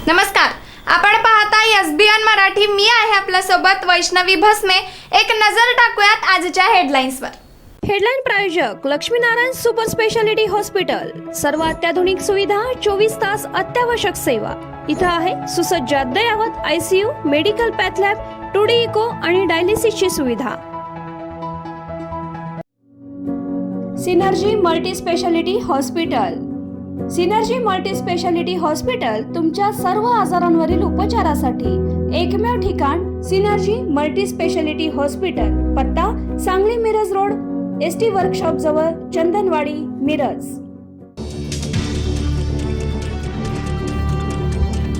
नमस्कार, आपण पाहता एसबीएन मराठी. मी आहे आपल्या सोबत वैष्णवी भस्मे. एक नजर टाकूयात आजच्या हेडलाईन्सवर. हेडलाईन प्रायोजक लक्ष्मीनारायण सुपर स्पेशालिटी हॉस्पिटल. सर्व अत्याधुनिक सुविधा, 24 तास अत्यावश्यक सेवा. इथं आहे सुसज्ज अद्ययावत ICU, medical path lab, 2D echo आणि डायलिसिसची सुविधा. Synergy multi speciality hospital. Synergy multi speciality hospital तुमच्या सर्व आजारांवरील उपचारासाठी एकमेव ठिकाण. Synergy multi speciality hospital. पत्ता Sangli Miraj road, ST workshop जवळ, चंदनवाडी, मिरज.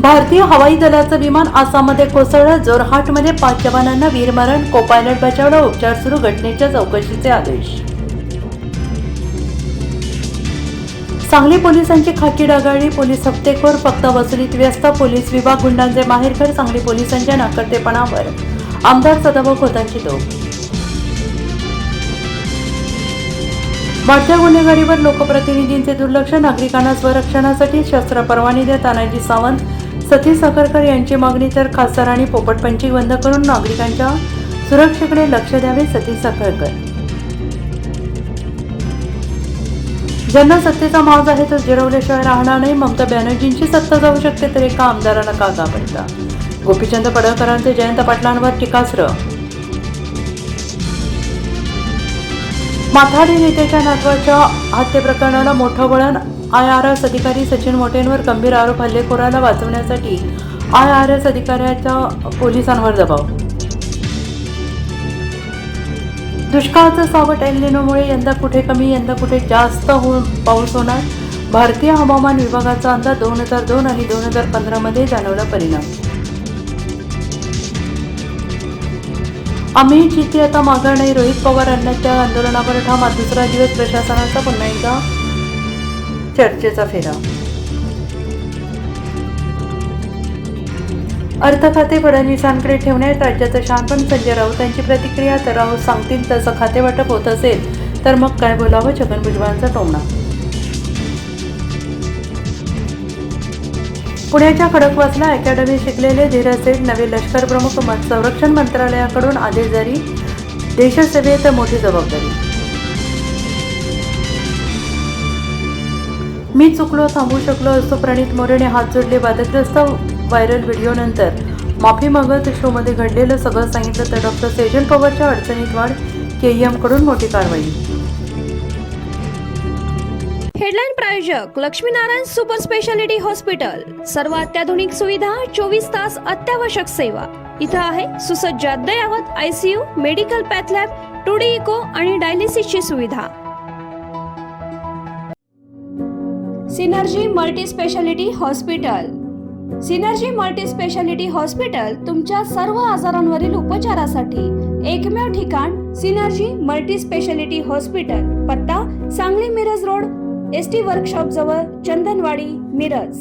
भारतीय हवाई दलाचं विमान आसाममध्ये कोसळलं. जोरहाटमध्ये 5 जवानांना वीरमरण. को पायलट बचावला. उपचार सुरू. घटनेच्या चौकशीचे आदेश. सांगली पोलिसांची खाकी डागाळली. पोलीस हप्तेखोर, फक्त वसुलीत व्यस्त. पोलीस विभाग गुंडांचे माहेरघर. सांगली पोलिसांच्या नाकर्तेपणावर आमदार सदाभाऊ खोतांची टोक. वाढत्या गुन्हेगारीवर लोकप्रतिनिधींचे दुर्लक्ष. नागरिकांना स्वरक्षणासाठी शस्त्र परवाने द्या. तानाजी सावंत, सतीश सकरकर यांची मागणी. तर खासदारांनी पोपटपंची बंद करून नागरिकांच्या सुरक्षेकडे लक्ष द्यावे. सतीश सकरकर. ज्यांना सत्तेचा माज आहे तो जिरवल्याशिवाय राहणार नाही. ममता बॅनर्जींची सत्ता जाऊ शकते तर एका आमदारांना का घाबरता. गोपीचंद पडळकरांचे जयंत पाटलांवर टीकास्त्र. माथाडी नेत्याच्या नातवाच्या हत्ये प्रकरणाला मोठं वळण. IRS अधिकारी सचिन मोटेंवर गंभीर आरोप. हल्लेखोराला वाचवण्यासाठी IRS अधिकाऱ्याचा पोलिसांवर दबाव. दुष्काळाचं सावट. एल निनोमुळे यंदा कुठे कमी, यंदा कुठे जास्त पाऊस होणार. भारतीय हवामान विभागाचा अंदाज. 2002 आणि 2015 मध्ये जाणवला परिणाम. अमित चित्ती आता माघार नाही. रोहित पवार अन्नाच्या आंदोलनावर ठाम. दुसरा दिवस प्रशासनाचा पुन्हा एकदा चर्चेचा फेरा. अर्थ खाते फडणवीसांकडे ठेवण्यात राज्याचं शहाणपण. संजय राऊतांची प्रतिक्रिया. तर राऊत सांगतील तसं खातेवाटप होत असेल तर मग काय बोलावं. छगन भुजबळांचा टोमणा. पुण्याच्या खडकवासला अकॅडमी शिकलेले धीरज सेठ नवे लष्कर प्रमुख. संरक्षण मंत्रालयाकडून आदेश जारी. देशसेवेत मोठी जबाबदारी. मी चुकलो, थांबू शकलो असतो. प्रणित मोरेने हात जोडले. वादग्रस्त व्हायरल व्हिडिओनंतर माफी मागत शोमध्ये घडलेलं सगळं सांगितलं तर डॉक्टर सेजल पवारच्या अडचणीत वाढ. KEM कडून मोठी कारवाई. हेडलाईन प्रायोजक लक्ष्मीनारायण सुपर स्पेशालिटी हॉस्पिटल. सर्व अत्याधुनिक सुविधा, 24 तास अत्यावश्यक सेवा. इथं आहे सुसज्ज अद्ययावत ICU, medical path lab, 2D echo आणि डायलिसिसची सुविधा. Synergy multi speciality hospital. Synergy multi speciality hospital तुमच्या सर्व आजारांवरील उपचारासाठी एकमेव ठिकाण. Synergy multi speciality hospital. पत्ता Sangli Miraj road, ST workshop जवळ, चंदनवाडी, मिरज.